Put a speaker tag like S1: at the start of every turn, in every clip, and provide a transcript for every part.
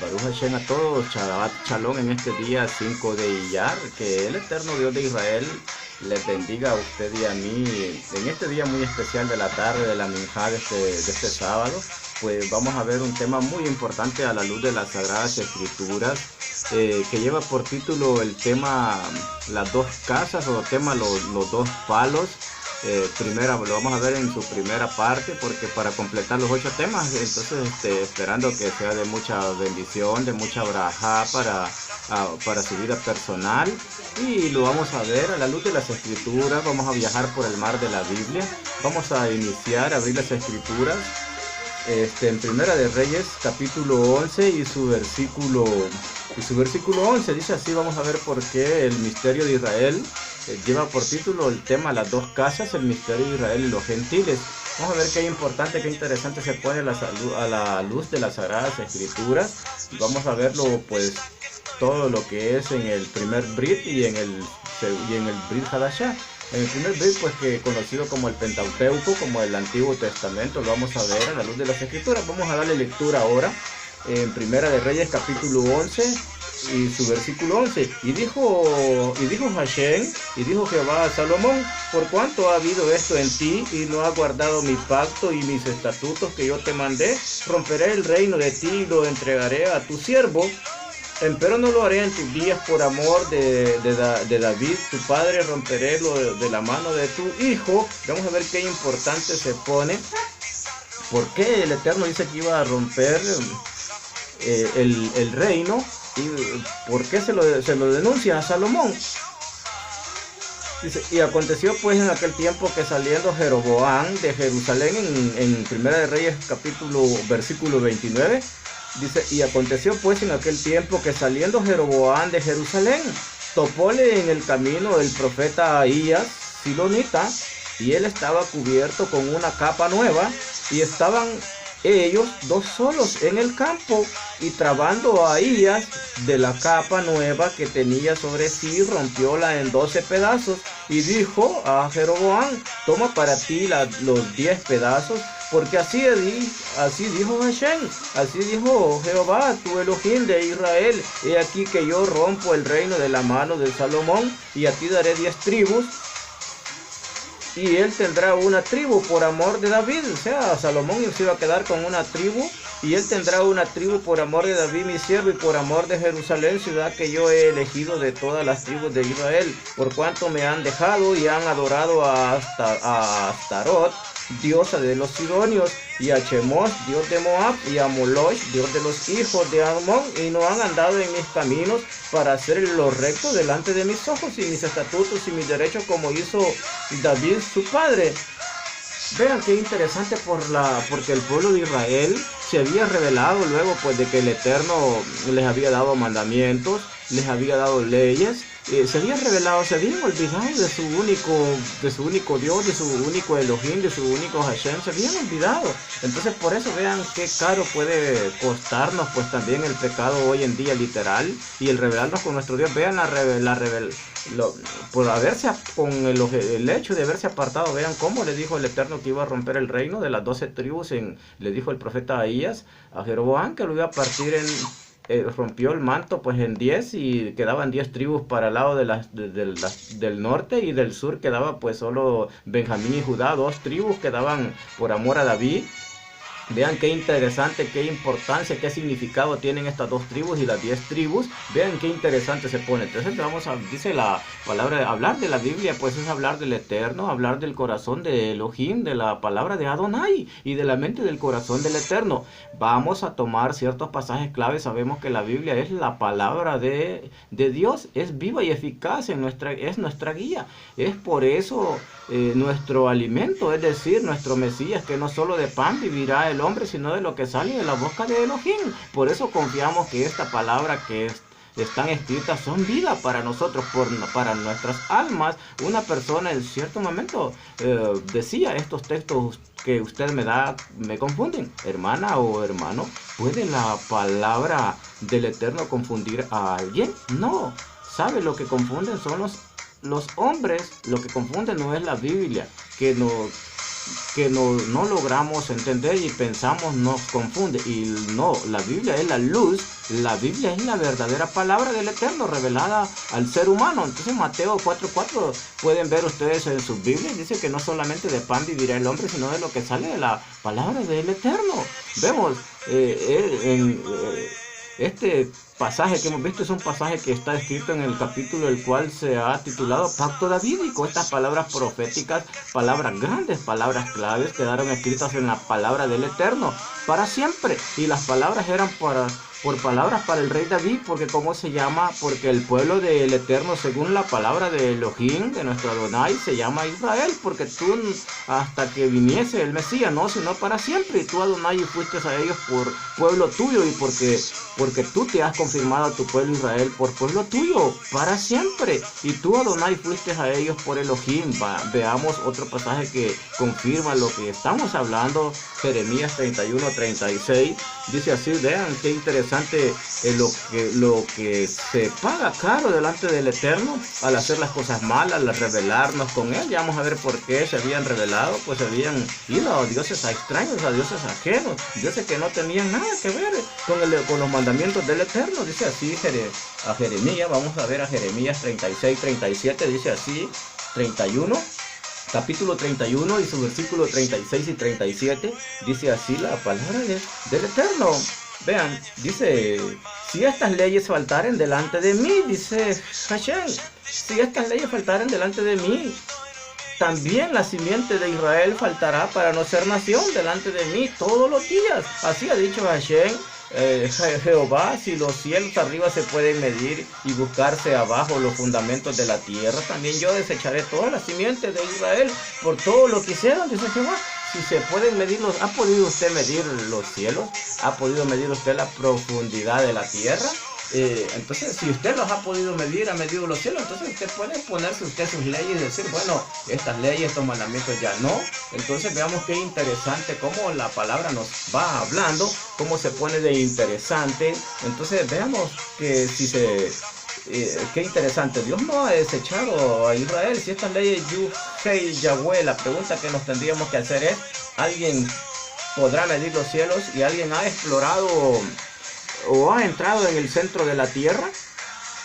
S1: Baruch Hashem a todos, Shabbat Shalom en este día 5 de Iyar, que el eterno Dios de Israel les bendiga a usted y a mí en este día muy especial de la tarde de la Minjá de este sábado. Pues vamos a ver un tema muy importante a la luz de las Sagradas Escrituras, que lleva por título el tema las dos casas o tema los dos palos. Primera, lo vamos a ver en su primera parte, porque para completar los 8 temas, entonces esperando que sea de mucha bendición, de mucha braja para su vida personal, y lo vamos a ver a la luz de las Escrituras. Vamos a viajar por el mar de la Biblia. Vamos a iniciar a abrir las Escrituras en Primera de Reyes capítulo 11 y su versículo 11 dice así. Vamos a ver por qué el misterio de Israel lleva por título el tema las dos casas, el misterio de Israel y los gentiles. Vamos a ver qué importante, qué interesante se pone a la luz de las Sagradas Escrituras. Vamos a verlo, pues, todo lo que es en el primer Brit y en el Brit Hadashah. En el primer Brit, pues, que conocido como el Pentateuco, como el Antiguo Testamento, lo vamos a ver a la luz de las Escrituras. Vamos a darle lectura ahora en Primera de Reyes capítulo 11 y su versículo 11. Y dijo Hashem, y dijo Jehová a Salomón: por cuanto ha habido esto en ti, y no has guardado mi pacto y mis estatutos que yo te mandé, romperé el reino de ti y lo entregaré a tu siervo. Empero no lo haré en tus días por amor de David, tu padre, romperé lo de la mano de tu hijo. Vamos a ver qué importante se pone. ¿Por qué el Eterno dice que iba a romper el reino? ¿Y por qué se lo denuncia a Salomón? Dice: y aconteció pues en aquel tiempo que saliendo Jeroboam de Jerusalén, en Primera de Reyes versículo 29, dice: y aconteció pues en aquel tiempo que saliendo Jeroboam de Jerusalén, topóle en el camino el profeta Ahías Silonita, y él estaba cubierto con una capa nueva, y estaban ellos dos solos en el campo, y trabando a Ahías de la capa nueva que tenía sobre sí, rompióla en 12 pedazos, y dijo a Jeroboam: toma para ti los 10 pedazos, porque así dijo Hashem, así dijo Jehová, tu Elohim de Israel: he aquí que yo rompo el reino de la mano de Salomón, y a ti daré 10 tribus, y él tendrá una tribu por amor de David. O sea, Salomón se iba a quedar con una tribu, y él tendrá una tribu por amor de David mi siervo, y por amor de Jerusalén, ciudad que yo he elegido de todas las tribus de Israel, por cuanto me han dejado y han adorado a Astarot, diosa de los sidonios, y a Chemosh, dios de Moab, y a Moloch, dios de los hijos de Amón, y no han andado en mis caminos para hacer lo recto delante de mis ojos, y mis estatutos y mis derechos, como hizo David su padre. Vean qué interesante, porque el pueblo de Israel se había revelado luego, pues, de que el Eterno les había dado mandamientos, les había dado leyes. Se habían revelado, se habían olvidado de su único Dios, de su único Elohim, de su único Hashem. Se habían olvidado. Entonces, por eso vean qué caro puede costarnos, pues, también el pecado hoy en día, literal, y el rebelarnos con nuestro Dios. Vean con el hecho de haberse apartado. Vean cómo le dijo el Eterno que iba a romper el reino de las 12 tribus. Le dijo el profeta Ahías a Jeroboam que lo iba a partir rompió el manto, pues, en 10, y quedaban 10 tribus para el lado del norte, y del sur quedaba, pues, solo Benjamín y Judá, 2 tribus quedaban por amor a David. Vean qué interesante, qué importancia, qué significado tienen estas 2 tribus y las 10 tribus. Vean qué interesante se pone. Entonces dice la palabra, hablar de la Biblia, pues, es hablar del Eterno, hablar del corazón de Elohim, de la palabra de Adonai y de la mente del corazón del Eterno. Vamos a tomar ciertos pasajes claves. Sabemos que la Biblia es la palabra de Dios, es viva y eficaz, es nuestra guía. Es por eso nuestro alimento, es decir, nuestro Mesías, que no solo de pan vivirá el hombre, sino de lo que sale de la boca de Elohim. Por eso confiamos que esta palabra que están escritas son vida para nosotros, para nuestras almas. Una persona en cierto momento decía: estos textos que usted me confunden. Hermana o hermano, ¿puede la palabra del Eterno confundir a alguien? No. ¿Sabe? Lo que confunden son los hombres. Lo que confunden no es la Biblia, que que no logramos entender y pensamos nos confunde. Y no, la Biblia es la luz, la Biblia es la verdadera palabra del Eterno revelada al ser humano. Entonces Mateo 4:4 pueden ver ustedes en sus Biblias, dice que no solamente de pan vivirá el hombre, sino de lo que sale de la palabra del Eterno. Vemos este pasaje que hemos visto es un pasaje que está escrito en el capítulo el cual se ha titulado Pacto Davídico. Estas palabras proféticas, palabras grandes, palabras claves, quedaron escritas en la palabra del Eterno para siempre. Y las palabras eran por palabras para el rey David, porque ¿cómo se llama? Porque el pueblo del Eterno, según la palabra de Elohim, de nuestro Adonai, se llama Israel, porque tú hasta que viniese el Mesías, no, sino para siempre, y tú Adonai fuiste a ellos por pueblo tuyo, y porque tú te has confirmado a tu pueblo Israel por pueblo tuyo para siempre, y tú Adonai fuiste a ellos por Elohim. Veamos otro pasaje que confirma lo que estamos hablando. Jeremías 31:36 dice así, vean qué interesante lo que se paga caro delante del Eterno al hacer las cosas malas, al rebelarnos con Él. Ya vamos a ver por qué se habían rebelado, pues se habían ido a dioses extraños, a dioses ajenos, dioses que no tenían nada que ver con los mandamientos del Eterno. Dice así a Jeremías, vamos a ver a Jeremías 36:37, dice así, 31. Capítulo 31 y su versículo 36 y 37, dice así la palabra del Eterno. Vean, dice, si estas leyes faltaren delante de mí, dice Hashem, si estas leyes faltaren delante de mí, también la simiente de Israel faltará para no ser nación delante de mí todos los días. Así ha dicho Hashem. Jehová, si los cielos arriba se pueden medir y buscarse abajo los fundamentos de la tierra, también yo desecharé todas las simientes de Israel por todo lo que hicieron, dice Jehová. Si se pueden medir ¿ha podido usted medir los cielos? ¿Ha podido medir usted la profundidad de la tierra? Entonces, si usted los ha podido medir, ha medido los cielos, entonces usted puede ponerse usted sus leyes y decir, bueno, estas leyes, estos mandamientos ya no. Entonces veamos qué interesante cómo la palabra nos va hablando, cómo se pone de interesante. Entonces veamos que qué interesante, Dios no ha desechado a Israel. Si estas leyes Yahweh, la pregunta que nos tendríamos que hacer es, ¿alguien podrá medir los cielos y alguien ha explorado o ha entrado en el centro de la tierra?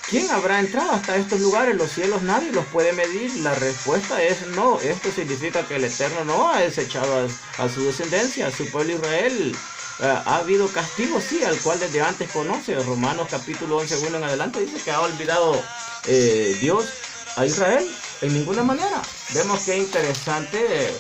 S1: ¿Quién habrá entrado hasta estos lugares? Los cielos nadie los puede medir. La respuesta es no. Esto significa que el Eterno no ha desechado a su descendencia, a su pueblo Israel. Ha habido castigo, sí, al cual desde antes conoce. Romanos capítulo 11, 1 en adelante dice que ha olvidado Dios a Israel en ninguna manera. Vemos qué interesante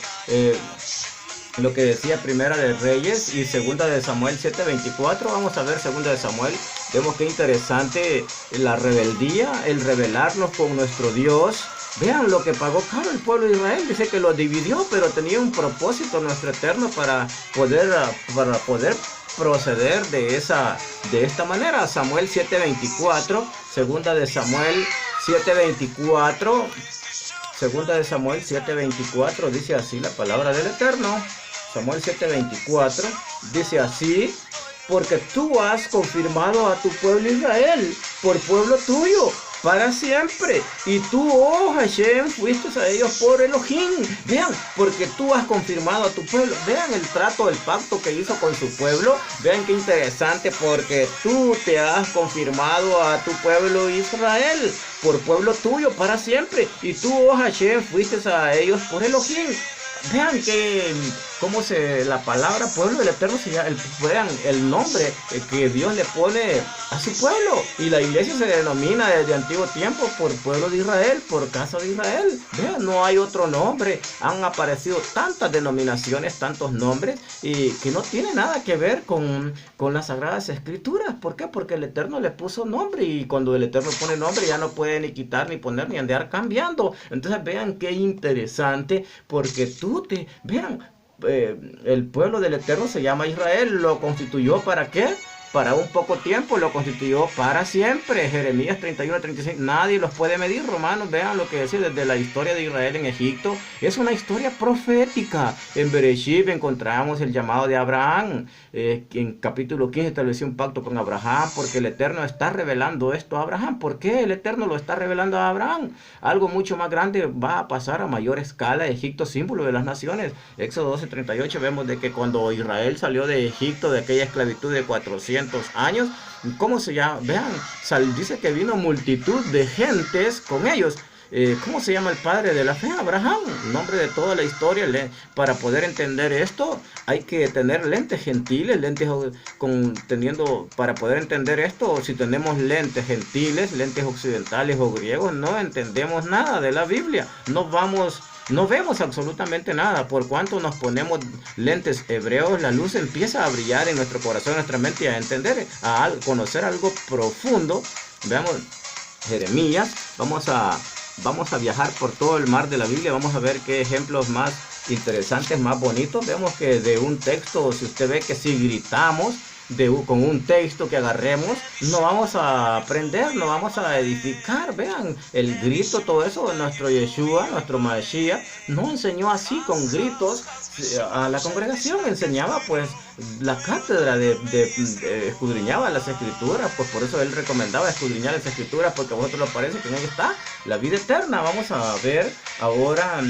S1: lo que decía Primera de Reyes y Segunda de Samuel 7:24. Vamos a ver Segunda de Samuel. Vemos qué interesante la rebeldía, el rebelarnos con nuestro Dios. Vean lo que pagó caro el pueblo de Israel. Dice que lo dividió, pero tenía un propósito nuestro Eterno para poder proceder de esta manera. Samuel 7:24, Segunda de Samuel 7:24. Segunda de Samuel 7:24 dice así la palabra del Eterno. Samuel 7:24 dice así, porque tú has confirmado a tu pueblo Israel por pueblo tuyo para siempre, y tú, oh Hashem, fuiste a ellos por Elohim. Vean, porque tú has confirmado a tu pueblo. Vean el trato, el pacto que hizo con su pueblo. Vean qué interesante, porque tú te has confirmado a tu pueblo Israel por pueblo tuyo para siempre, y tú, oh Hashem, fuiste a ellos por Elohim. Vean que la palabra pueblo del Eterno vean el nombre que Dios le pone a su pueblo, y la iglesia se denomina desde antiguo tiempo por pueblo de Israel, por casa de Israel. Vean, no hay otro nombre. Han aparecido tantas denominaciones, tantos nombres, y que no tiene nada que ver con las Sagradas Escrituras. ¿Por qué? Porque el Eterno le puso nombre, y cuando el Eterno pone nombre ya no puede ni quitar, ni poner, ni andar cambiando. Entonces vean qué interesante, porque vean, el pueblo del Eterno se llama Israel. ¿Lo constituyó para qué? para un poco tiempo, lo constituyó para siempre. Jeremías 31-35, nadie los puede medir. Romanos, vean lo que decía desde la historia de Israel en Egipto. Es una historia profética. En Bereshit encontramos el llamado de Abraham. En capítulo 15 estableció un pacto con Abraham, porque el Eterno está revelando esto a Abraham. ¿Por qué el Eterno lo está revelando a Abraham? Algo mucho más grande va a pasar a mayor escala. Egipto, símbolo de las naciones. Éxodo 12:38, vemos de que cuando Israel salió de Egipto, de aquella esclavitud de 400 años, ¿cómo se llama? Vean, dice que vino multitud de gentes con ellos. ¿Cómo se llama el padre de la fe? Abraham, nombre de toda la historia. Para poder entender esto hay que tener lentes gentiles, para poder entender esto, si tenemos lentes gentiles, lentes occidentales o griegos, no entendemos nada de la Biblia, no vemos absolutamente nada. Por cuanto nos ponemos lentes hebreos, la luz empieza a brillar en nuestro corazón, en nuestra mente, y a entender, a conocer algo profundo. Veamos Jeremías. Vamos a viajar por todo el mar de la Biblia. Vamos a ver qué ejemplos más interesantes, más bonitos. Vemos que de un texto, si usted ve que si gritamos con un texto que agarremos, no vamos a aprender, no vamos a edificar. Vean, el grito, todo eso, nuestro Yeshua, nuestro Mashiach, no enseñó así con gritos a la congregación. Enseñaba pues la cátedra escudriñaba las escrituras, pues por eso él recomendaba escudriñar las escrituras, porque a vosotros les parece que en ella está la vida eterna. Vamos a ver ahora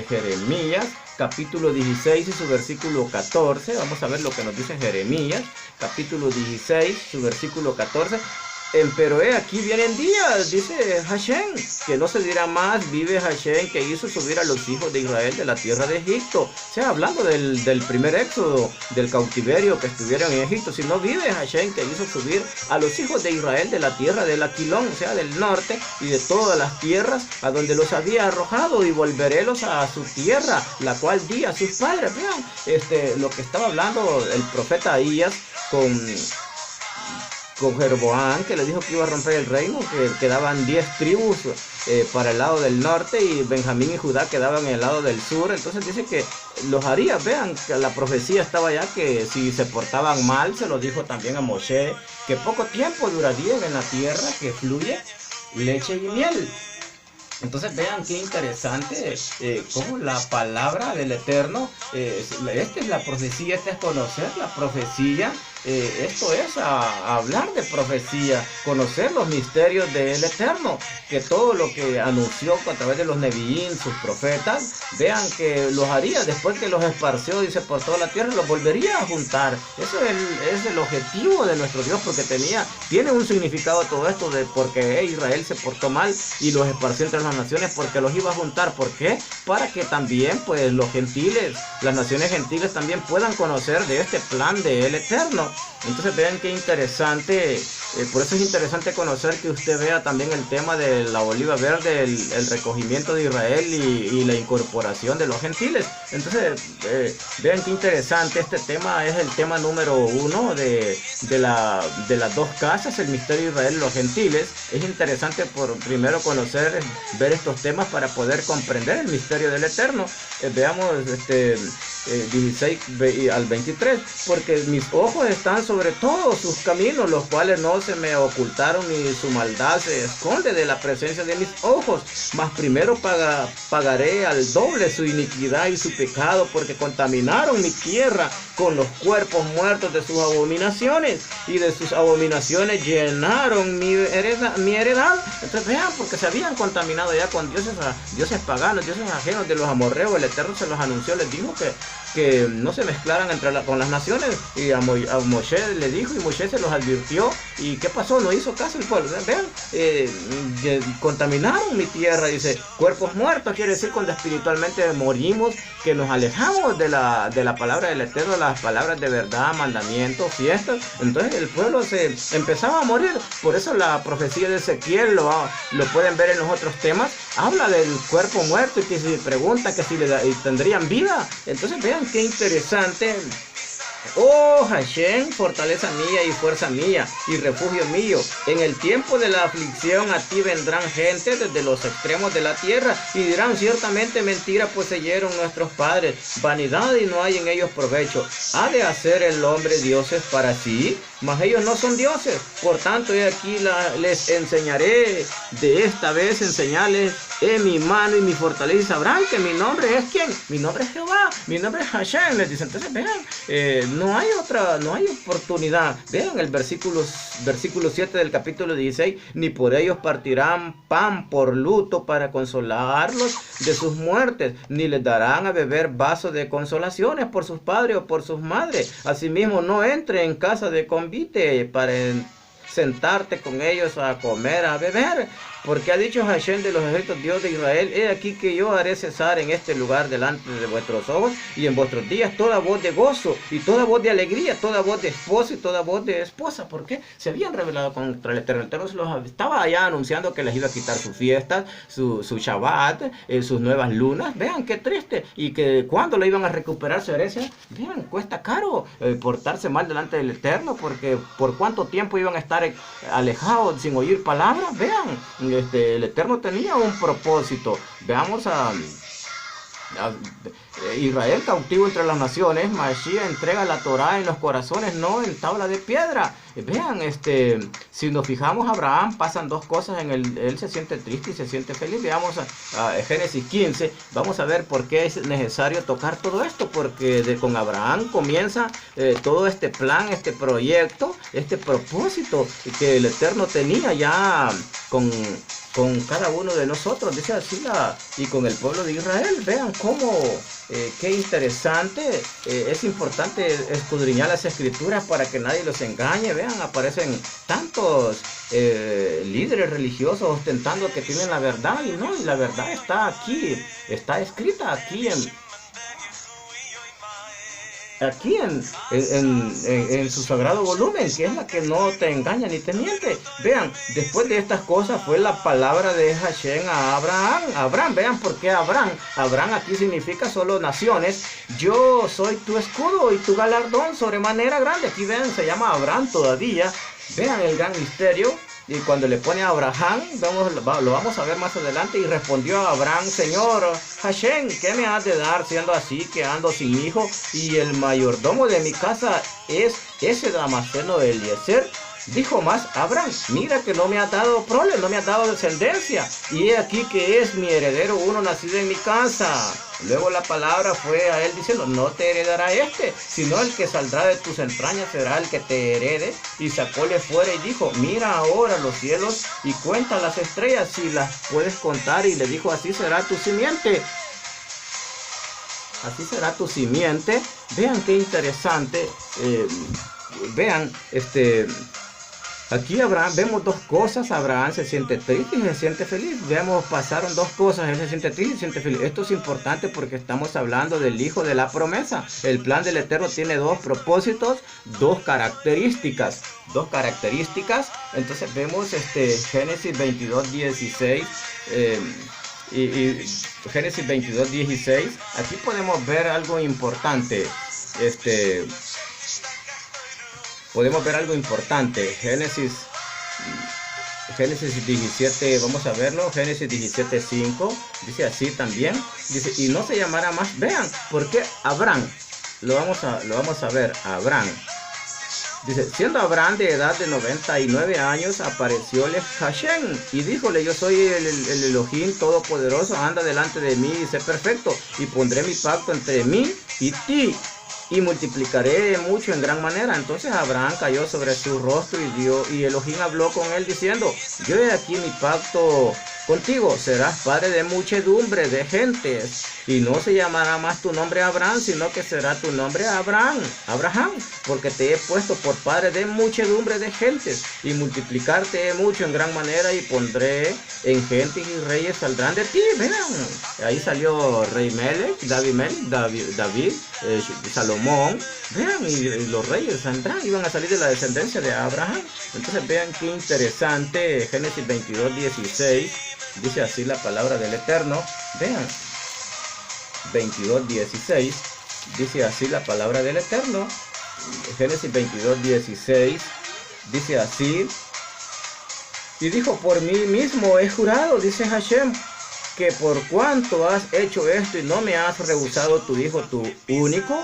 S1: Jeremías capítulo 16 y su versículo 14. Vamos a ver lo que nos dice Jeremías capítulo 16, su versículo 14. Pero aquí vienen días, dice Hashem, que no se dirá más, vive Hashem, que hizo subir a los hijos de Israel de la tierra de Egipto. O sea, hablando del primer éxodo, del cautiverio que estuvieron en Egipto, sino vive Hashem, que hizo subir a los hijos de Israel de la tierra del Aquilón, o sea, del norte, y de todas las tierras a donde los había arrojado, y volverélos a su tierra, la cual di a sus padres. Vean, lo que estaba hablando el profeta Ahías con Jeroboam, que le dijo que iba a romper el reino, que quedaban 10 tribus para el lado del norte, y Benjamín y Judá quedaban en el lado del sur. Entonces dice que los haría. Vean que la profecía estaba ya, que si se portaban mal, se lo dijo también a Moshe, que poco tiempo durarían en la tierra que fluye leche y miel. Entonces vean qué interesante cómo la palabra del Eterno, esta es la profecía, esta es conocer la profecía. Esto es hablar de profecía, conocer los misterios del Eterno, que todo lo que anunció a través de los Neviín, sus profetas, vean que los haría después que los esparció, dice, por toda la tierra, los volvería a juntar. Eso es el objetivo de nuestro Dios, porque tiene un significado todo esto de porque Israel se portó mal y los esparció entre las naciones, porque los iba a juntar. ¿Por qué? Para que también pues los gentiles, las naciones gentiles también puedan conocer de este plan del Eterno. Entonces vean qué interesante, por eso es interesante conocer, que usted vea también el tema de la oliva verde, el recogimiento de Israel y la incorporación de los gentiles. Entonces vean qué interesante, este tema es el tema número 1 de las dos casas, el misterio de Israel y los gentiles. Es interesante primero conocer, ver estos temas para poder comprender el misterio del Eterno. Veamos 16 al 23, porque mis ojos están sobre todos sus caminos, los cuales no se me ocultaron, ni su maldad se esconde de la presencia de mis ojos. Mas primero pagaré al doble su iniquidad y su pecado, porque contaminaron mi tierra con los cuerpos muertos de sus abominaciones, y de sus abominaciones llenaron mi heredad. Entonces vean, porque se habían contaminado ya con dioses paganos, dioses ajenos de los amorreos. El Eterno se los anunció, les dijo que no se mezclaran con las naciones, y a Moshe le dijo, y Moshe se los advirtió. ¿Y qué pasó? No hizo caso el pueblo. Vean, contaminaron mi tierra, dice, cuerpos muertos, quiere decir cuando espiritualmente morimos, que nos alejamos de la palabra del Eterno, las palabras de verdad, mandamientos, fiestas. Entonces el pueblo se empezaba a morir. Por eso la profecía de Ezequiel, lo pueden ver en los otros temas, habla del cuerpo muerto, y que se pregunta que si tendrían vida. Entonces vean qué interesante Oh Hashem, fortaleza mía y fuerza mía y refugio mío, en el tiempo de la aflicción a ti vendrán gente desde los extremos de la tierra y dirán ciertamente mentira poseyeron nuestros padres, vanidad y no hay en ellos provecho. ¿Ha de hacer el hombre dioses para sí? Mas ellos no son dioses, por tanto he aquí les enseñaré, de esta vez enseñarles en mi mano y mi fortaleza y sabrán que mi nombre es ¿quién? Mi nombre es Jehová, mi nombre es Hashem. Les dicen, entonces vean, no hay oportunidad. Vean el versículo 7 del capítulo 16, ni por ellos partirán pan por luto para consolarlos de sus muertes, ni les darán a beber vaso de consolaciones por sus padres o por sus madres. Asimismo, no entre en casa de convite para sentarte con ellos a comer, a beber, porque ha dicho Hashem de los ejércitos, Dios de Israel, he aquí que yo haré cesar en este lugar delante de vuestros ojos y en vuestros días toda voz de gozo y toda voz de alegría, toda voz de esposo y toda voz de esposa, porque se habían rebelado contra el Eterno. El Eterno los estaba allá anunciando que les iba a quitar sus fiestas, su Shabbat, sus nuevas lunas. Vean qué triste, y que cuando le iban a recuperar su herencia. Vean, cuesta caro portarse mal delante del Eterno, porque por cuánto tiempo iban a estar alejados sin oír palabras. Vean, el Eterno tenía un propósito. Veamos a Israel cautivo entre las naciones. Mashiach entrega la Torah en los corazones, no en tabla de piedra. Vean, si nos fijamos, Abraham pasan dos cosas en él se siente triste y se siente feliz. Veamos a Génesis 15, vamos a ver por qué es necesario tocar todo esto, porque con Abraham comienza todo este plan, este proyecto, este propósito que el Eterno tenía ya con cada uno de nosotros, dice así, y con el pueblo de Israel. Vean cómo, qué interesante, es importante escudriñar las escrituras para que nadie los engañe. Vean, aparecen tantos líderes religiosos ostentando que tienen la verdad, y no, y la verdad está aquí, está escrita aquí en su sagrado volumen, que es la que no te engaña ni te miente. Vean, después de estas cosas fue la palabra de Hashem a Abraham. Vean por qué Abraham aquí significa solo naciones. Yo soy tu escudo y tu galardón sobremanera grande. Aquí vean, se llama Abraham todavía. Vean el gran misterio. Y cuando le pone a Abraham, lo vamos a ver más adelante, y respondió a Abraham, Señor Hashem, ¿qué me has de dar siendo así que ando sin hijo? Y el mayordomo de mi casa es ese Damaseno de Eliezer. Dijo más Abraham, mira que no me ha dado prole, no me ha dado descendencia, y he aquí que es mi heredero uno nacido en mi casa. Luego la palabra fue a él diciendo, no te heredará sino el que saldrá de tus entrañas será el que te herede. Y sacóle fuera y dijo, mira ahora los cielos y cuenta las estrellas si las puedes contar. Y le dijo, así será tu simiente. Así será tu simiente. Vean qué interesante. Vean, aquí vemos dos cosas. Abraham se siente triste y se siente feliz. Pasaron dos cosas, él se siente triste y se siente feliz. Esto es importante porque estamos hablando del hijo de la promesa. El plan del Eterno tiene dos propósitos, dos características. Entonces vemos Génesis 22:16 y Génesis 22:16. Aquí podemos ver algo importante. Podemos ver algo importante. Génesis 17, vamos a verlo. Génesis 17:5 dice así también. Dice, y no se llamará más. Vean, ¿por qué Abraham? Lo vamos a ver. Abraham. Dice, siendo Abraham de edad de 99 años, aparecióle Hashem y díjole, yo soy el Elohim Todopoderoso, anda delante de mí y sé perfecto, y pondré mi pacto entre mí y ti, y multiplicaré mucho en gran manera. Entonces Abraham cayó sobre su rostro y Elohim habló con él diciendo, yo he aquí mi pacto contigo, serás padre de muchedumbre de gentes, y no se llamará más tu nombre Abraham, sino que será tu nombre Abraham, porque te he puesto por padre de muchedumbre de gentes, y multiplicarte mucho en gran manera, y pondré en gentes y reyes saldrán de ti. Vean, ahí salió rey David, Salomón. Vean, y los reyes iban a salir de la descendencia de Abraham. Entonces vean qué interesante. Génesis 22:16 dice así la palabra del Eterno. Vean, 22:16 dice así la palabra del Eterno. Génesis 22:16, dice así: y dijo, por mí mismo he jurado, dice Hashem, que por cuanto has hecho esto y no me has rehusado tu hijo, tu único,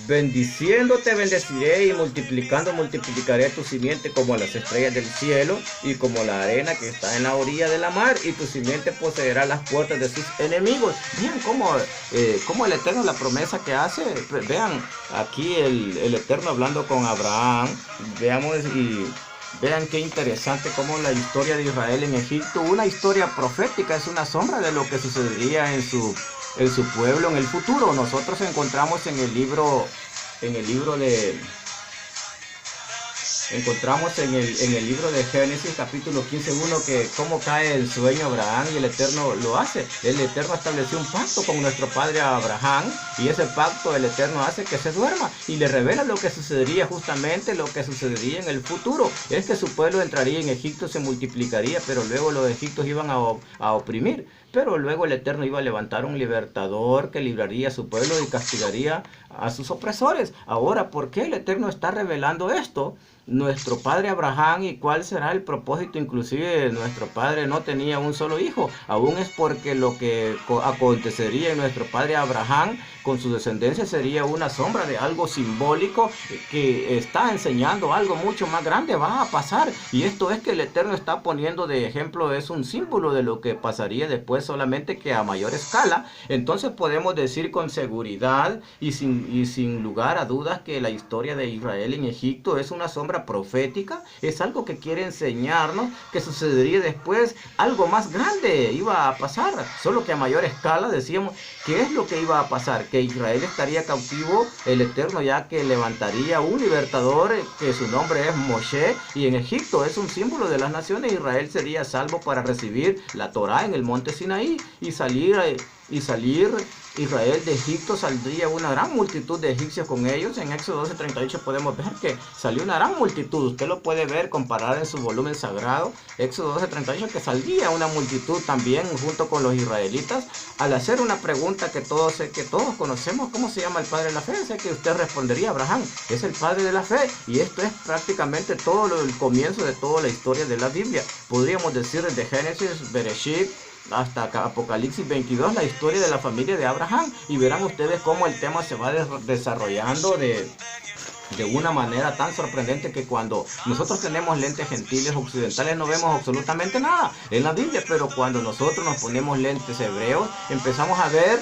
S1: bendiciéndote bendeciré y multiplicando multiplicaré tu simiente como las estrellas del cielo y como la arena que está en la orilla de la mar, y tu simiente poseerá las puertas de sus enemigos. Vean cómo el Eterno, la promesa que hace. Vean aquí el Eterno hablando con Abraham. Veamos y vean qué interesante cómo la historia de Israel en Egipto, una historia profética, es una sombra de lo que sucedería en su pueblo en el futuro. Nosotros encontramos en el libro de Génesis capítulo 15:1 que cómo cae el sueño Abraham, y el Eterno lo hace. El Eterno estableció un pacto con nuestro padre Abraham, y ese pacto el Eterno hace que se duerma y le revela lo que sucedería, justamente lo que sucedería en el futuro. Es que su pueblo entraría en Egipto, se multiplicaría, pero luego los egipcios iban a oprimir. Pero luego el Eterno iba a levantar un libertador que libraría a su pueblo y castigaría a sus opresores. Ahora, ¿por qué el Eterno está revelando esto? Nuestro padre Abraham, ¿y cuál será el propósito? Inclusive nuestro padre no tenía un solo hijo. Aún es porque lo que acontecería en nuestro padre Abraham con su descendencia sería una sombra de algo simbólico que está enseñando algo mucho más grande va a pasar. Y esto es que el Eterno está poniendo de ejemplo, es un símbolo de lo que pasaría después, solamente que a mayor escala. Entonces podemos decir con seguridad y sin lugar a dudas que la historia de Israel en Egipto es una sombra profética, es algo que quiere enseñarnos que sucedería después, algo más grande iba a pasar, solo que a mayor escala. Decíamos, ¿qué es lo que iba a pasar? Que Israel estaría cautivo, el Eterno ya que levantaría un libertador que su nombre es Moshe, y en Egipto es un símbolo de las naciones. Israel sería salvo para recibir la Torá en el monte Sinaí y salir Israel de Egipto. Saldría una gran multitud de egipcios con ellos. En Éxodo 12:38 podemos ver que salió una gran multitud. Usted lo puede ver, comparar en su volumen sagrado. Éxodo 12:38, que salía una multitud también junto con los israelitas. Al hacer una pregunta que todos conocemos, ¿cómo se llama el padre de la fe? Sé que usted respondería, Abraham, es el padre de la fe. Y esto es prácticamente todo el comienzo de toda la historia de la Biblia. Podríamos decir desde Génesis, Bereshit, hasta Apocalipsis 22, la historia de la familia de Abraham. Y verán ustedes cómo el tema se va desarrollando de una manera tan sorprendente que cuando nosotros tenemos lentes gentiles occidentales no vemos absolutamente nada en la Biblia, pero cuando nosotros nos ponemos lentes hebreos empezamos a ver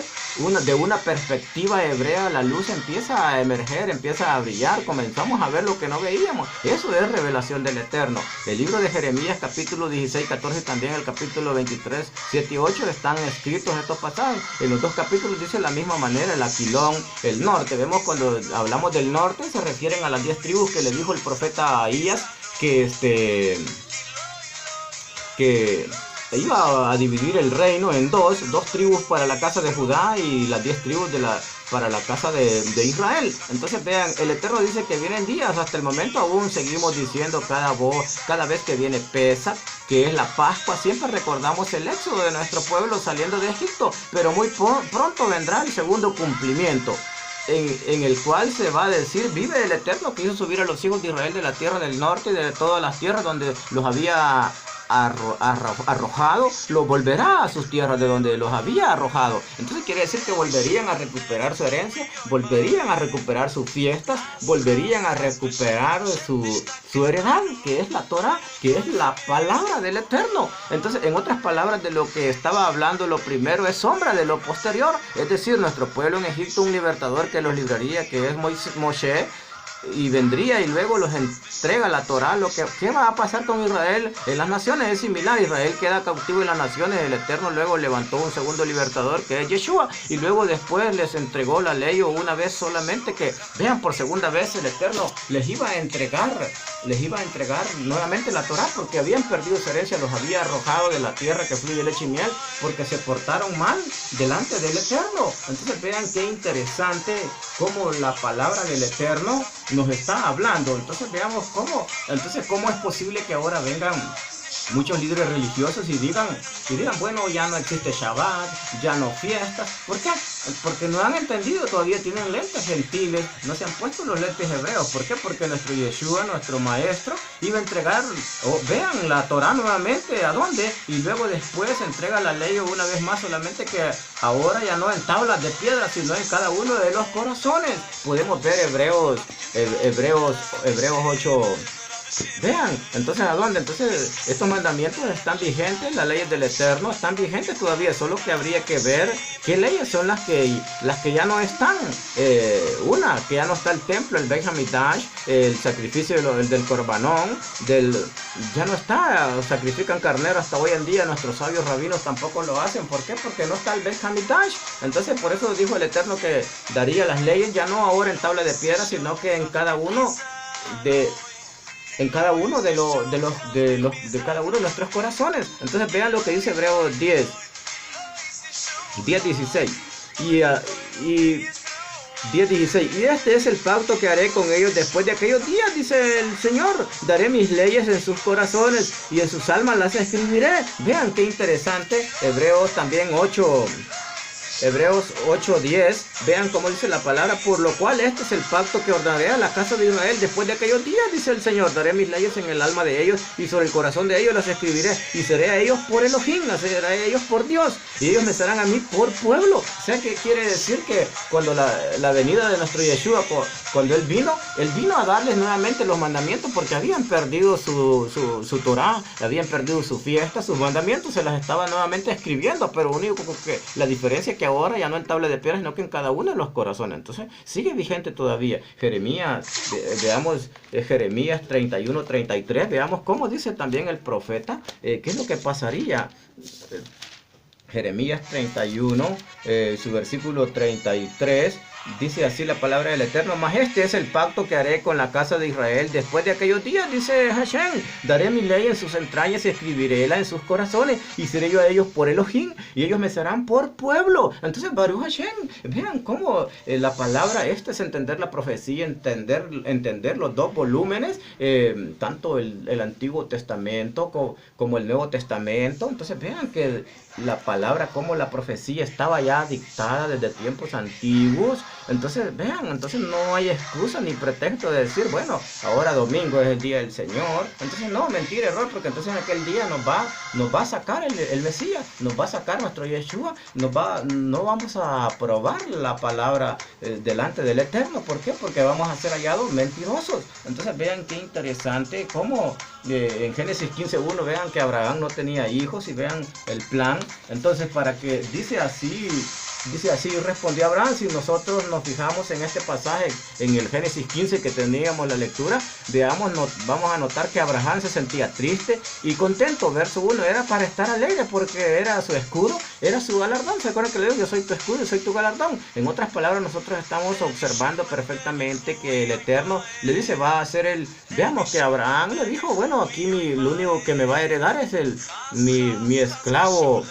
S1: de una perspectiva hebrea. La luz empieza a emerger, empieza a brillar, comenzamos a ver lo que no veíamos. Eso es revelación del Eterno. El libro de Jeremías capítulo 16, 14, también el capítulo 23, 7 y 8 están escritos estos pasajes. En los dos capítulos dice de la misma manera el Aquilón, el norte. Vemos cuando hablamos del norte se refieren a las 10 tribus que le dijo el profeta Ahías que iba a dividir el reino en dos tribus para la casa de Judá y las 10 tribus para la casa de Israel. Entonces vean, el Eterno dice que vienen días. Hasta el momento aún seguimos diciendo cada vez que viene Pesach, que es la Pascua, siempre recordamos el éxodo de nuestro pueblo saliendo de Egipto, pero muy pronto vendrá el segundo cumplimiento, en el cual se va a decir, vive el Eterno que hizo subir a los hijos de Israel de la tierra del norte y de todas las tierras donde los había arrojado, los volverá a sus tierras de donde los había arrojado. Entonces quiere decir que volverían a recuperar su herencia, volverían a recuperar sus fiestas, volverían a recuperar su heredad, que es la Torah, que es la palabra del Eterno. Entonces, en otras palabras, de lo que estaba hablando, lo primero es sombra de lo posterior, es decir, nuestro pueblo en Egipto, un libertador que los libraría, que es Moshe, y vendría y luego los entrega la Torá. ¿Qué va a pasar con Israel? En las naciones es similar. Israel queda cautivo en las naciones. El Eterno luego levantó un segundo libertador que es Yeshua, y luego después les entregó la ley, o una vez solamente, que vean, por segunda vez el Eterno les iba a entregar nuevamente la Torá, porque habían perdido su herencia, los había arrojado de la tierra que fluye leche y miel, porque se portaron mal delante del Eterno. Entonces vean qué interesante cómo la palabra del Eterno nos está hablando. Entonces veamos cómo es posible que ahora vengan muchos líderes religiosos y digan, bueno, ya no existe Shabbat, ya no fiestas. ¿Por qué? Porque no han entendido, todavía tienen lentes gentiles, no se han puesto los lentes hebreos. ¿Por qué? Porque nuestro Yeshua, nuestro maestro, iba a entregar, vean, la Torah nuevamente, ¿a dónde? Y luego después entrega la ley una vez más, solamente que ahora ya no en tablas de piedra, sino en cada uno de los corazones. Podemos ver Hebreos 8. Vean, entonces ¿a dónde? Entonces estos mandamientos están vigentes, las leyes del Eterno están vigentes todavía, solo que habría que ver qué leyes son las que ya no están. Una, que ya no está el templo, el Beit Hamikdash, el sacrificio del Corbanón, ya no está, sacrifican carnero hasta hoy en día, nuestros sabios rabinos tampoco lo hacen. ¿Por qué? Porque no está el Beit Hamikdash. Entonces por eso dijo el Eterno que daría las leyes ya no ahora en tabla de piedra, sino que en cada uno de cada uno de nuestros corazones. Entonces vean lo que dice Hebreos 10:16 y 10:16. Y este es el pacto que haré con ellos después de aquellos días, dice el Señor. Daré mis leyes en sus corazones y en sus almas las escribiré. Vean qué interesante. Hebreos 8:10, vean cómo dice la palabra, por lo cual este es el pacto que ordenaré a la casa de Israel después de aquellos días, dice el Señor. Daré mis leyes en el alma de ellos y sobre el corazón de ellos las escribiré, y seré a ellos por Elohim, seré a ellos por Dios, y ellos me serán a mí por pueblo. O sea, que quiere decir que cuando la venida de nuestro Yeshua, cuando Él vino a darles nuevamente los mandamientos, porque habían perdido su Torah, habían perdido su fiesta, sus mandamientos, se las estaba nuevamente escribiendo, pero único que la diferencia es que ahora ya no en tabla de piedra, sino que en cada uno de los corazones. Entonces sigue vigente todavía. Veamos Jeremías 31:33, veamos cómo dice también el profeta, qué es lo que pasaría. Jeremías 31, su versículo 33, dice así la palabra del Eterno: mas este es el pacto que haré con la casa de Israel después de aquellos días, dice Hashem. Daré mi ley en sus entrañas y escribiréla en sus corazones, y seré yo a ellos por Elohim, y ellos me serán por pueblo. Entonces, Baruch Hashem, vean cómo la palabra es entender la profecía, entender los dos volúmenes, tanto el Antiguo Testamento como el Nuevo Testamento. Entonces vean que la palabra, como la profecía estaba ya dictada desde tiempos antiguos. Entonces vean, entonces no hay excusa ni pretexto de decir, bueno, ahora domingo es el día del Señor. Entonces no, mentira, error, porque entonces en aquel día nos va a sacar el Mesías, nos va a sacar nuestro Yeshua, no vamos a aprobar la palabra delante del Eterno. ¿Por qué? Porque vamos a ser hallados mentirosos. Entonces vean qué interesante cómo en Génesis 15:1 vean que Abraham no tenía hijos, y vean el plan. Entonces dice así, respondió Abraham. Si nosotros nos fijamos en este pasaje, en el Génesis 15 que teníamos la lectura, vamos a notar que Abraham se sentía triste y contento. Verso 1, era para estar alegre porque era su escudo, era su galardón. ¿Se acuerdan que le digo, yo soy tu escudo y soy tu galardón? En otras palabras, nosotros estamos observando perfectamente que el Eterno le dice, va a ser veamos que Abraham le dijo, bueno, aquí lo único que me va a heredar es mi esclavo,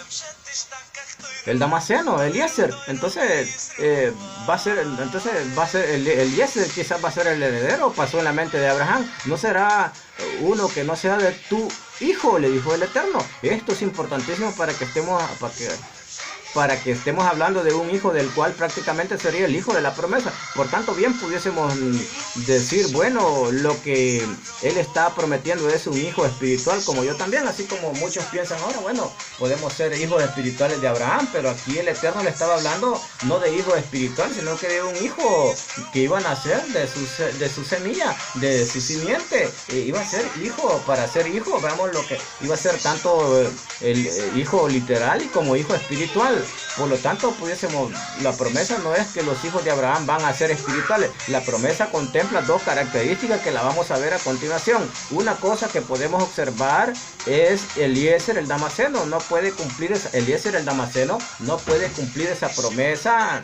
S1: el Damaseno, Eliezer. Entonces va a ser Eliezer, quizás va a ser el heredero. Pasó en la mente de Abraham, no será uno que no sea de tu hijo, le dijo el Eterno. Esto es importantísimo para que estemos hablando de un hijo del cual prácticamente sería el hijo de la promesa. Por tanto, bien pudiésemos decir, bueno, lo que él está prometiendo es un hijo espiritual, como yo también, así como muchos piensan ahora, bueno, podemos ser hijos espirituales de Abraham, pero aquí el Eterno le estaba hablando no de hijo espiritual, sino que de un hijo que iba a nacer de su semilla, de su simiente. Iba a ser hijo. Para ser hijo, veamos lo que iba a ser tanto el hijo literal y como hijo espiritual. Por lo tanto, la promesa no es que los hijos de Abraham van a ser espirituales. La promesa contempla dos características que la vamos a ver a continuación. Una cosa que podemos observar es Eliezer el Damaseno. Eliezer el Damaseno no puede cumplir esa promesa.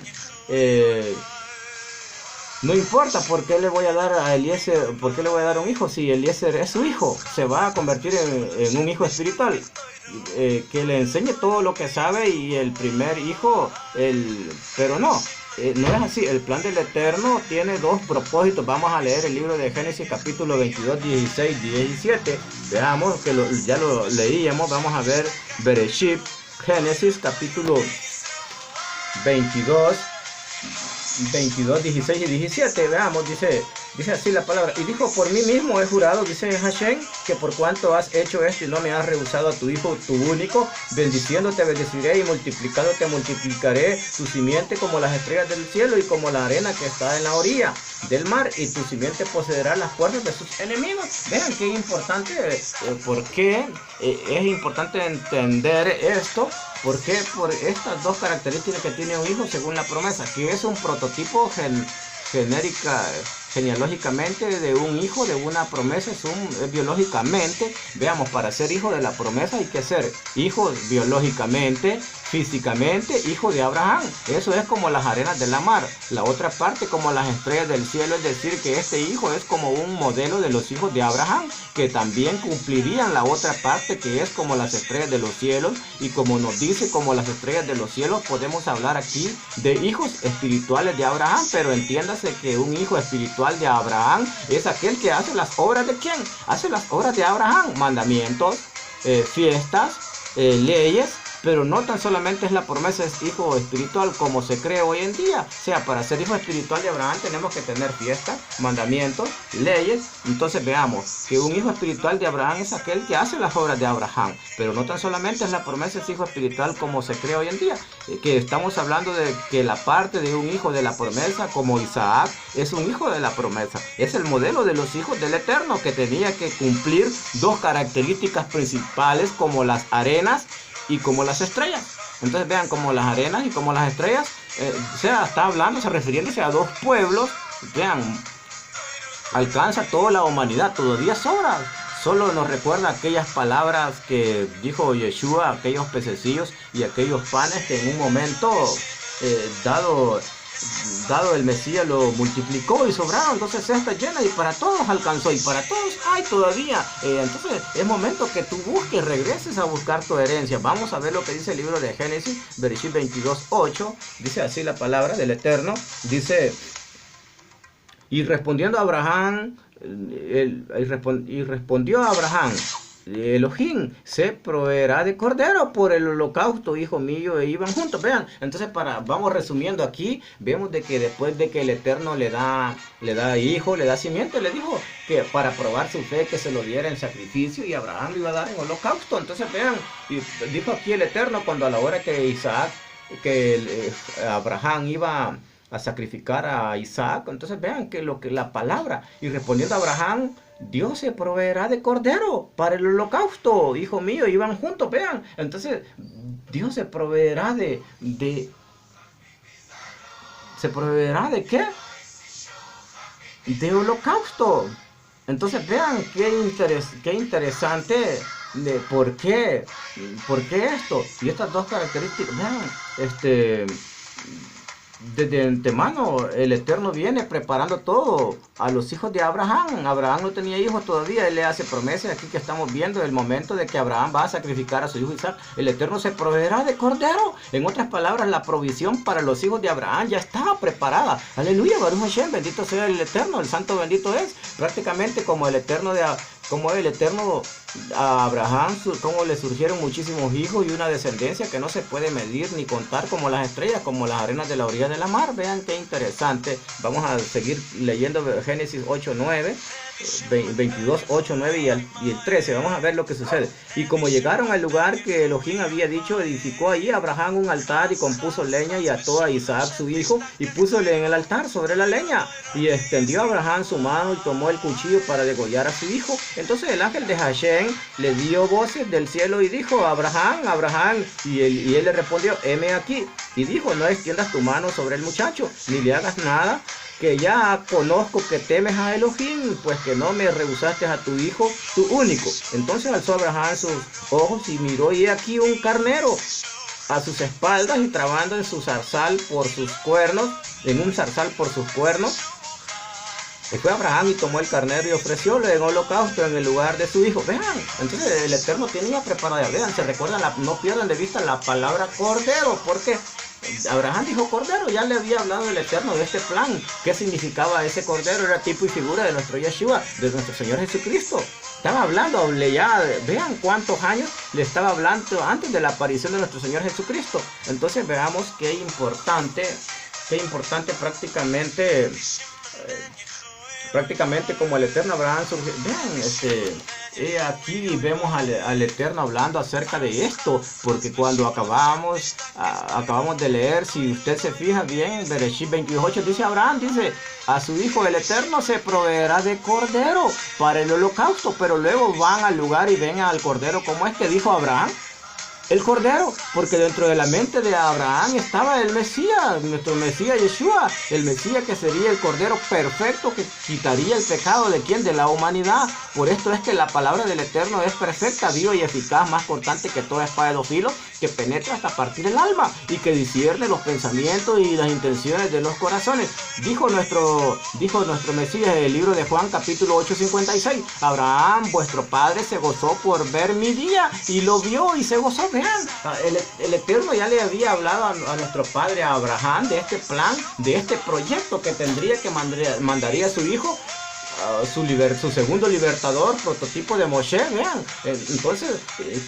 S1: No importa por qué le voy a dar a Eliezer, por qué le voy a dar un hijo, si Eliezer es su hijo, se va a convertir en un hijo espiritual. Que le enseñe todo lo que sabe, y el primer hijo, pero no, no es así. El plan del Eterno tiene dos propósitos. Vamos a leer el libro de Génesis capítulo 22, 16, 17. Veamos que ya lo leíamos. Vamos a ver Bereshit, Génesis capítulo 22, 16 y 17. Veamos, dice así la palabra. Y dijo, por mí mismo he jurado, dice Hashem, que por cuanto has hecho esto y no me has rehusado a tu hijo, tu único, bendiciéndote bendeciré y multiplicándote multiplicaré tu simiente como las estrellas del cielo y como la arena que está en la orilla del mar, y tu simiente poseerá las puertas de sus enemigos. Vean qué importante, por qué es importante entender esto. ¿Por qué? Por estas dos características que tiene un hijo según la promesa, que es un prototipo genealógicamente de un hijo, de una promesa, es biológicamente. Veamos, para ser hijo de la promesa hay que ser hijo biológicamente, físicamente, hijo de Abraham. Eso es como las arenas de la mar. La otra parte como las estrellas del cielo, es decir, que este hijo es como un modelo de los hijos de Abraham, que también cumplirían la otra parte, que es como las estrellas de los cielos. Y como nos dice, como las estrellas de los cielos, podemos hablar aquí de hijos espirituales de Abraham, pero entiéndase que un hijo espiritual de Abraham es aquel que hace las obras de ¿quién? Hace las obras de Abraham, mandamientos, fiestas, leyes. Pero no tan solamente es la promesa, es hijo espiritual como se cree hoy en día. O sea, para ser hijo espiritual de Abraham tenemos que tener fiestas, mandamientos, leyes. Entonces veamos que un hijo espiritual de Abraham es aquel que hace las obras de Abraham. Pero no tan solamente es la promesa, es hijo espiritual como se cree hoy en día. Que estamos hablando de que la parte de un hijo de la promesa, como Isaac, es un hijo de la promesa. Es el modelo de los hijos del Eterno, que tenía que cumplir dos características principales, como las arenas y como las estrellas. Entonces vean, como las arenas y como las estrellas, está hablando, refiriéndose a dos pueblos. Vean, alcanza toda la humanidad, todavía sobra. Solo nos recuerda aquellas palabras que dijo Yeshua, aquellos pececillos y aquellos panes que en un momento dado el Mesías lo multiplicó y sobraron. Entonces está llena y para todos alcanzó y para todos hay todavía. Entonces es momento que tú busques, regreses a buscar tu herencia. Vamos a ver lo que dice el libro de Génesis, Bereshit 22:8. Dice así la palabra del Eterno. Dice, y respondiendo a Abraham, respondió a Abraham, Elohim se proveerá de cordero por el holocausto, hijo mío, e iban juntos. Vean, entonces vamos resumiendo aquí, vemos de que después de que el Eterno le da hijo, le da simiente, le dijo que para probar su fe que se lo diera en sacrificio, y Abraham lo iba a dar en holocausto. Entonces vean, y dijo aquí el Eterno cuando a la hora que Abraham iba a sacrificar a Isaac. Entonces vean que la palabra, y respondiendo a Abraham, Dios se proveerá de cordero para el holocausto, hijo mío, iban juntos. Vean, entonces Dios se proveerá ¿de qué? De holocausto. Entonces vean qué interesante, de por qué esto y estas dos características. Vean, desde antemano el Eterno viene preparando todo a los hijos de Abraham. Abraham no tenía hijos todavía, él le hace promesas aquí que estamos viendo, el momento de que Abraham va a sacrificar a su hijo Isaac, el Eterno se proveerá de cordero. En otras palabras, la provisión para los hijos de Abraham ya estaba preparada. Aleluya, Baruch Hashem, bendito sea el Eterno, el Santo bendito es. Prácticamente como el Eterno a Abraham, como le surgieron muchísimos hijos y una descendencia que no se puede medir ni contar, como las estrellas, como las arenas de la orilla de la mar. Vean qué interesante. Vamos a seguir leyendo Génesis 8:9, 22, 8, 9 y el 13. Vamos a ver lo que sucede. Y como llegaron al lugar que Elohim había dicho, edificó allí Abraham un altar y compuso leña y ató a Isaac su hijo y púsole en el altar sobre la leña. Y extendió Abraham su mano y tomó el cuchillo para degollar a su hijo. Entonces el ángel de Hashem le dio voces del cielo y dijo, Abraham, Abraham. Y él le respondió, heme aquí. Y dijo, no extiendas tu mano sobre el muchacho, ni le hagas nada, que ya conozco que temes a Elohim, pues que no me rehusaste a tu hijo, tu único. Entonces alzó Abraham sus ojos y miró, y he aquí un carnero a sus espaldas y trabando en su zarzal por sus cuernos, en un zarzal por sus cuernos. Y fue Abraham y tomó el carnero y ofrecióle en holocausto en el lugar de su hijo. Vean, entonces el Eterno tenía preparada. Vean, se recuerdan, no pierdan de vista la palabra cordero. ¿Por qué? Abraham dijo cordero, ya le había hablado el Eterno de este plan. ¿Qué significaba ese cordero? Era tipo y figura de nuestro Yeshua, de nuestro Señor Jesucristo. Estaba hablando, vean cuántos años le estaba hablando antes de la aparición de nuestro Señor Jesucristo. Entonces veamos qué importante prácticamente como el Eterno Abraham surgió. Vean, aquí vemos al Eterno hablando acerca de esto, porque cuando acabamos de leer, si usted se fija bien, Bereshit 28 dice Abraham, dice, a su hijo el Eterno se proveerá de cordero para el holocausto, pero luego van al lugar y ven al cordero. ¿Cómo es que dijo Abraham? El cordero, porque dentro de la mente de Abraham estaba el Mesías, nuestro Mesías Yeshua, el Mesías que sería el cordero perfecto que quitaría el pecado de quién, de la humanidad. Por esto es que la palabra del Eterno es perfecta, viva y eficaz, más cortante que toda espada de dos filos, que penetra hasta partir el alma y que discierne los pensamientos y las intenciones de los corazones. Dijo nuestro Mesías en el libro de Juan capítulo 8:56, Abraham, vuestro padre, se gozó por ver mi día y lo vio y se gozó. Vean, el Eterno ya le había hablado a nuestro padre Abraham de este plan, de este proyecto que tendría que mandaría a su hijo, su segundo libertador, prototipo de Moshe. Vean, entonces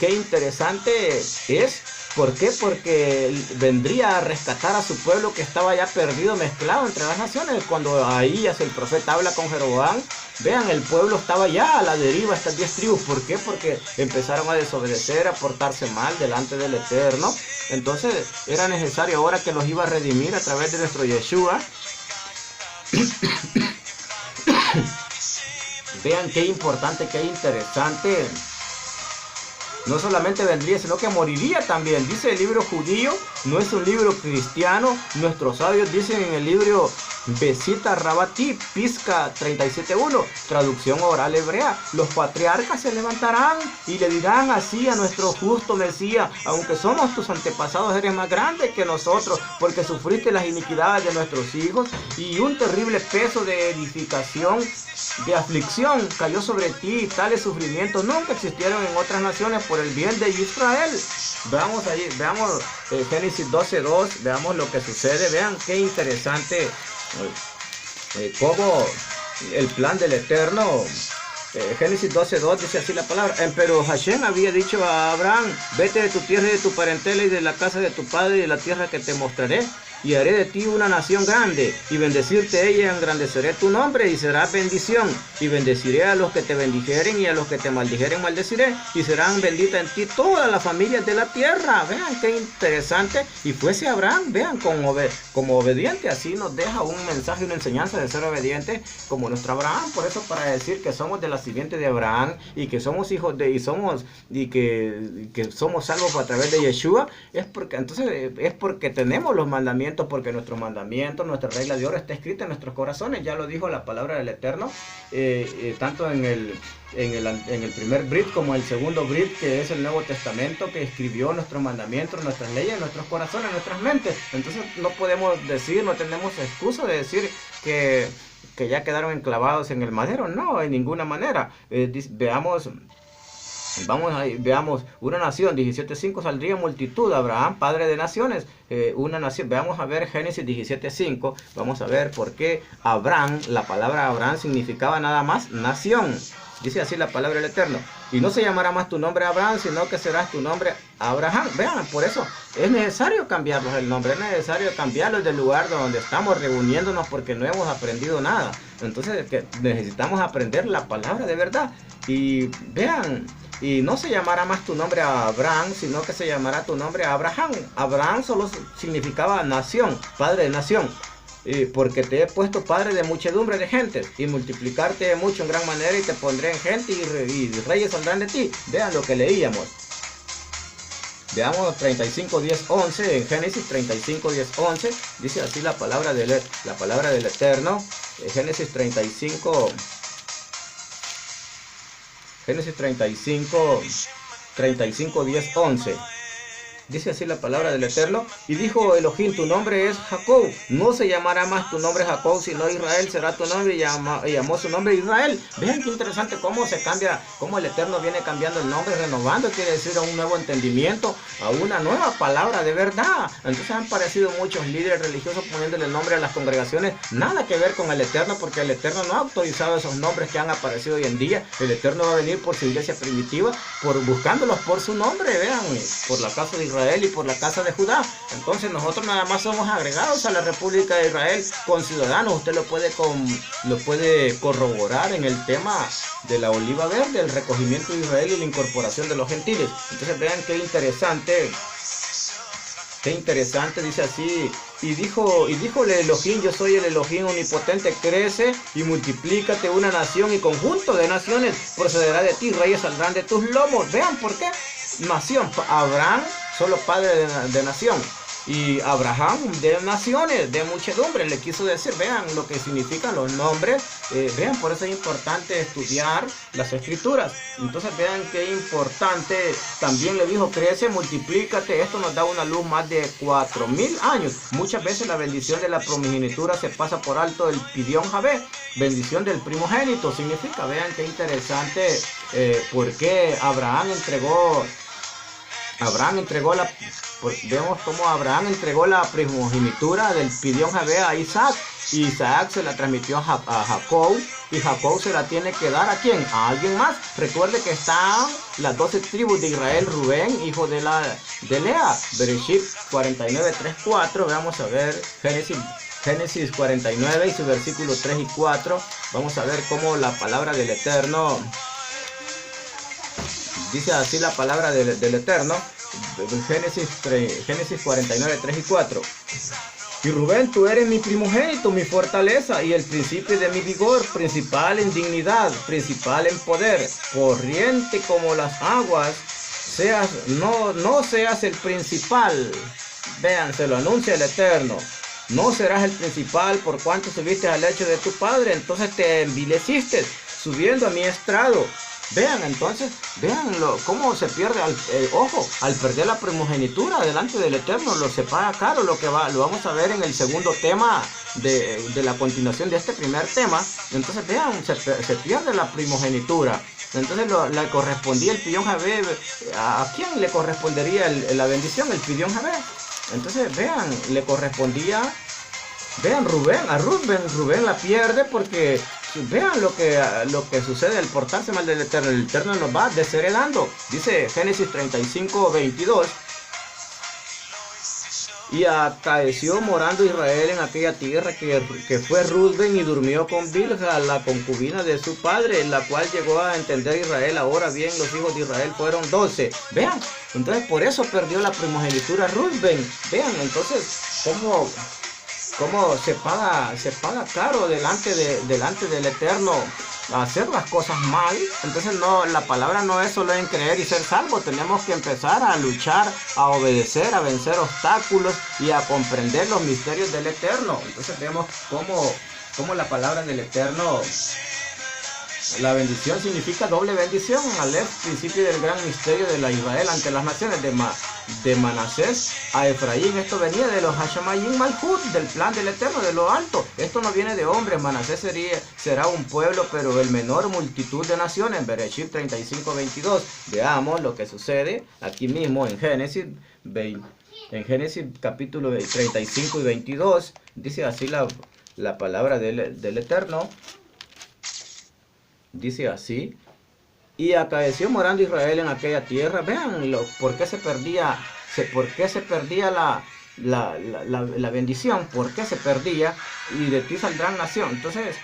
S1: qué interesante es. ¿Por qué? Porque vendría a rescatar a su pueblo que estaba ya perdido, mezclado entre las naciones. Cuando Ahías, el profeta, habla con Jeroboam, vean, el pueblo estaba ya a la deriva, estas 10 tribus. ¿Por qué? Porque empezaron a desobedecer, a portarse mal delante del Eterno. Entonces era necesario ahora que los iba a redimir a través de nuestro Yeshua. Vean qué importante, qué interesante. No solamente vendría, sino que moriría también. Dice el libro judío, no es un libro cristiano. Nuestros sabios dicen en el libro Besita Rabati, Pisca 37.1, traducción oral hebrea, los patriarcas se levantarán y le dirán así a nuestro justo Mesías, aunque somos tus antepasados, eres más grande que nosotros, porque sufriste las iniquidades de nuestros hijos y un terrible peso de edificación, de aflicción cayó sobre ti. Tales sufrimientos nunca existieron en otras naciones por el bien de Israel. Veamos ahí, veamos Génesis 12.2, veamos lo que sucede. Vean qué interesante cómo el plan del Eterno. Génesis 12.2 dice así la palabra. Pero Hashem había dicho a Abraham, vete de tu tierra y de tu parentela y de la casa de tu padre y de la tierra que te mostraré, y haré de ti una nación grande, y bendecirte ella, y engrandeceré tu nombre, y serás bendición, y bendeciré a los que te bendijeren, y a los que te maldijeren maldeciré, y serán benditas en ti todas las familias de la tierra. Vean qué interesante. Y fuese Abraham, vean, como obediente, así nos deja un mensaje, una enseñanza de ser obediente como nuestro Abraham. Por eso, para decir que somos de la simiente de Abraham, y que somos hijos de, y que somos salvos a través de Yeshua, es porque tenemos los mandamientos, porque nuestros mandamientos, nuestra regla de oro está escrita en nuestros corazones. Ya lo dijo la palabra del Eterno, tanto en el primer Brit como el segundo Brit, que es el Nuevo Testamento, que escribió nuestros mandamientos, nuestras leyes, nuestros corazones, nuestras mentes. Entonces no podemos decir, no tenemos excusa de decir que ya quedaron enclavados en el madero. No, en ninguna manera. Veamos una nación, 17.5, saldría multitud, Abraham, padre de naciones, una nación. Veamos a ver Génesis 17.5, vamos a ver por qué Abraham, la palabra Abraham significaba nada más nación. Dice así la palabra del Eterno, y no se llamará más tu nombre Abraham, sino que serás tu nombre Abraham. Vean, por eso es necesario cambiarlos el nombre, es necesario cambiarlos del lugar donde estamos reuniéndonos, porque no hemos aprendido nada. Entonces necesitamos aprender la palabra de verdad. Y vean, y no se llamará más tu nombre Abraham, sino que se llamará tu nombre Abraham. Abraham solo significaba nación, padre de nación. Porque te he puesto padre de muchedumbre de gentes, y multiplicarte mucho en gran manera, y te pondré en gente, y reyes saldrán de ti. Vean lo que leíamos. Veamos 35.10.11, en Génesis 35.10.11, dice así la palabra del Eterno. Génesis 35.10.11. dice así la palabra del Eterno. Y dijo Elohim, tu nombre es Jacob, no se llamará más tu nombre Jacob, sino Israel será tu nombre, y llamó su nombre Israel. Vean qué interesante cómo se cambia, cómo el Eterno viene cambiando el nombre, renovando, quiere decir a un nuevo entendimiento, a una nueva palabra de verdad. Entonces han aparecido muchos líderes religiosos poniéndole el nombre a las congregaciones, nada que ver con el Eterno, porque el Eterno no ha autorizado esos nombres que han aparecido hoy en día. El Eterno va a venir por su iglesia primitiva, buscándolos por su nombre, vean, por la casa de Israel y por la casa de Judá. Entonces nosotros nada más somos agregados a la República de Israel, conciudadanos. Usted lo puede corroborar en el tema de la oliva verde, el recogimiento de Israel y la incorporación de los gentiles. Entonces vean qué interesante, dice así. Y díjole Elohim, yo soy el Elohim omnipotente, crece y multiplícate una nación y conjunto de naciones procederá de ti, reyes saldrán de tus lomos. Vean por qué. Nación, Abraham, solo padre de nación. Y Abraham de naciones, de muchedumbre, le quiso decir. Vean lo que significan los nombres. Vean, por eso es importante estudiar las escrituras. Entonces vean qué importante. También le dijo, crece, multiplícate. Esto nos da una luz más de 4000 años. Muchas veces la bendición de la primogenitura se pasa por alto el Pidión Javé. Bendición del primogénito significa. Vean qué interesante, porque vemos cómo Abraham entregó la primogenitura del Pidión Javé a Isaac. Y Isaac se la transmitió a Jacob. Y Jacob se la tiene que dar ¿a quién? A alguien más. Recuerde que están las 12 tribus de Israel. Rubén, hijo de Lea. Bereshit 49, 3, 4. Vamos a ver Génesis 49 y su versículo 3 y 4. Vamos a ver cómo la palabra del Eterno. Dice así la palabra del Eterno. Génesis 49, 3 y 4. Y Rubén, tú eres mi primogénito, mi fortaleza y el principio de mi vigor, principal en dignidad, principal en poder, corriente como las aguas, no seas el principal. Vean, se lo anuncia el Eterno. No serás el principal por cuanto subiste al lecho de tu padre, entonces te envileciste, subiendo a mi estrado. Vean, entonces, vean cómo se pierde, ojo, al perder la primogenitura delante del Eterno, se paga caro. Lo vamos a ver en el segundo tema de la continuación de este primer tema. Entonces, vean, se pierde la primogenitura. Entonces, le correspondía el Pidión Javé. ¿A quién le correspondería la bendición? El Pidión Javé. Entonces, vean, le correspondía, vean, a Rubén la pierde porque... Vean lo que sucede al portarse mal del Eterno. El Eterno nos va desheredando. Dice Génesis 35, 22. Y acaeció morando Israel en aquella tierra que fue Rubén y durmió con Bilha, la concubina de su padre, la cual llegó a entender Israel. Ahora bien, los hijos de Israel fueron 12. Vean, entonces por eso perdió la primogenitura Rubén. Vean, entonces, cómo se paga caro delante del Eterno hacer las cosas mal. Entonces la palabra no es solo en creer y ser salvo. Tenemos que empezar a luchar, a obedecer, a vencer obstáculos y a comprender los misterios del Eterno. Entonces vemos cómo la palabra del Eterno, la bendición significa doble bendición. Aleph, principio del gran misterio de la Israel ante las naciones de Manasés a Efraín. Esto venía de los Hashamayim Malhut, del plan del Eterno, de lo alto. Esto no viene de hombres. Manasés será un pueblo, pero el menor multitud de naciones. Bereshit 35, 22. Veamos lo que sucede aquí mismo en Génesis capítulo 35 y 22. Dice así la palabra del Eterno. Dice así: y acaeció morando Israel en aquella tierra. Vean por qué se perdía la bendición, por qué se perdía. Y de ti saldrán nación. Entonces,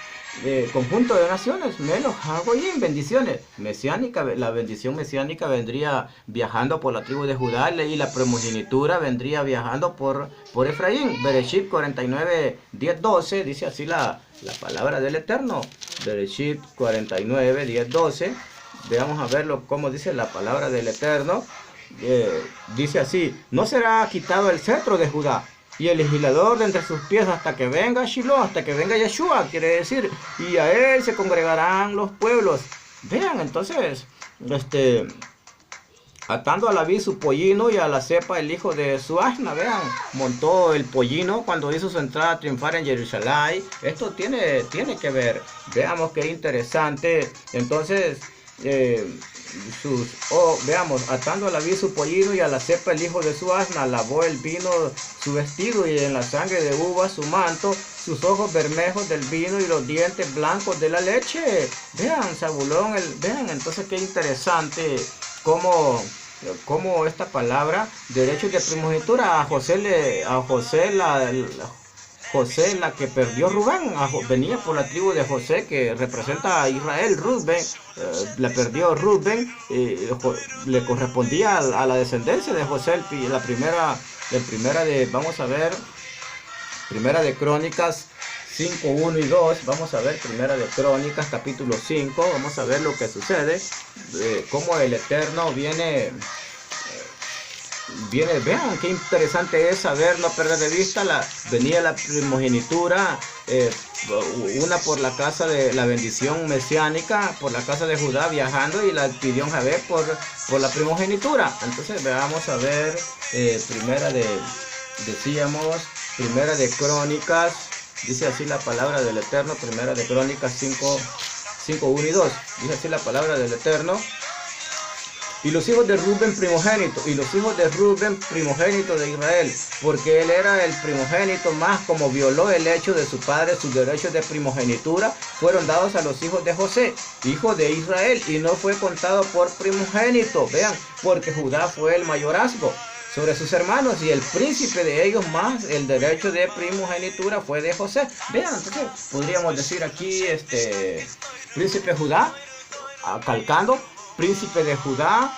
S1: conjunto de naciones, menos Hagoyim, bendiciones mesiánicas. La bendición mesiánica vendría viajando por la tribu de Judá y la primogenitura vendría viajando por Efraín. Bereshit 49, 10, 12, dice así la palabra del Eterno. Bereshit 49, 10, 12. Veamos a verlo cómo dice la palabra del Eterno. Dice así: no será quitado el cetro de Judá y el legislador de entre sus pies hasta que venga Shiloh, hasta que venga Yeshua, quiere decir, y a él se congregarán los pueblos. Vean, entonces, atando a la vid su pollino y a la cepa el hijo de su asna, vean, montó el pollino cuando hizo su entrada a triunfar en Jerusalén. Esto tiene que ver, veamos qué interesante. Entonces, veamos, atando a la vid su pollino y a la cepa el hijo de su asna, lavó el vino su vestido y en la sangre de uva su manto, sus ojos bermejos del vino y los dientes blancos de la leche. Vean, Zabulón, vean, entonces qué interesante cómo esta palabra, derechos de primogenitura, José, la que perdió Rubén, venía por la tribu de José, que representa a Israel. Rubén, la perdió Rubén, le correspondía a la descendencia de José. Vamos a ver, primera de Crónicas 5, 1 y 2, vamos a ver Primera de Crónicas capítulo 5, vamos a ver lo que sucede, cómo el Eterno viene, vean qué interesante es saber, no perder de vista, venía la primogenitura, una por la casa de la bendición mesiánica, por la casa de Judá viajando, y la pidió Javé por la primogenitura. Entonces vamos a ver, Primera de Crónicas, dice así la palabra del Eterno, Primera de Crónicas 5, 1 y 2, dice así la palabra del Eterno. Y los hijos de Rubén primogénito, de Israel, porque él era el primogénito, más como violó el hecho de su padre, sus derechos de primogenitura fueron dados a los hijos de José, hijo de Israel, y no fue contado por primogénito, vean, porque Judá fue el mayorazgo sobre sus hermanos, y el príncipe de ellos, más el derecho de primogenitura fue de José. Vean, entonces podríamos decir aquí, príncipe Judá, calcando, príncipe de Judá,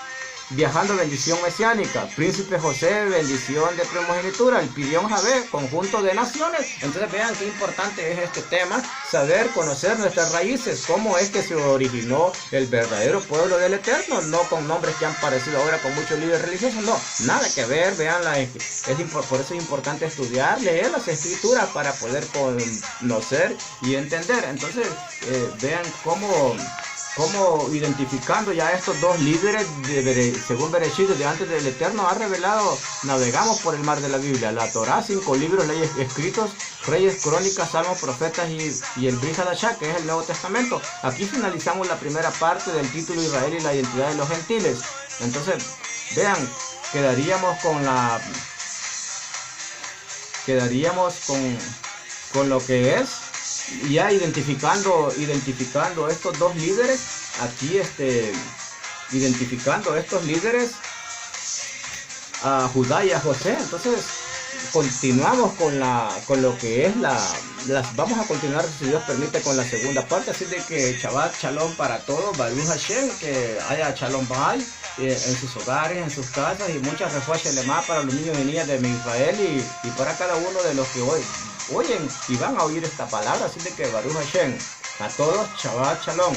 S1: viajando, bendición mesiánica, príncipe José, bendición de primogenitura, el pidión Javé, conjunto de naciones. Entonces vean qué importante es este tema, saber, conocer nuestras raíces, cómo es que se originó el verdadero pueblo del Eterno, no con nombres que han parecido ahora con muchos líderes religiosos, no, nada que ver. Vean, por eso es importante estudiar, leer las escrituras para poder conocer y entender. Entonces vean cómo identificando ya estos dos líderes, según Bereshit, de antes del Eterno ha revelado, navegamos por el mar de la Biblia, la Torá, 5 libros, leyes escritos, Reyes, Crónicas, Salmos, Profetas y el Brit Hadashah, que es el Nuevo Testamento. Aquí finalizamos la primera parte del título Israel y la identidad de los gentiles. Entonces, vean, quedaríamos con lo que es, ya identificando estos dos líderes, aquí identificando estos líderes, a Judá y a José. Entonces continuamos con lo que es vamos a continuar, si Dios permite, con la segunda parte. Así de que Shabbat Shalom para todos, Baruch Hashem, que haya Shalom Baal en sus hogares, en sus casas, y muchas refuerzos más para los niños y niñas de Israel, y para cada uno de los que hoy oyen y van a oír esta palabra. Así de que Baruch Hashem, a todos Shabbat Shalom.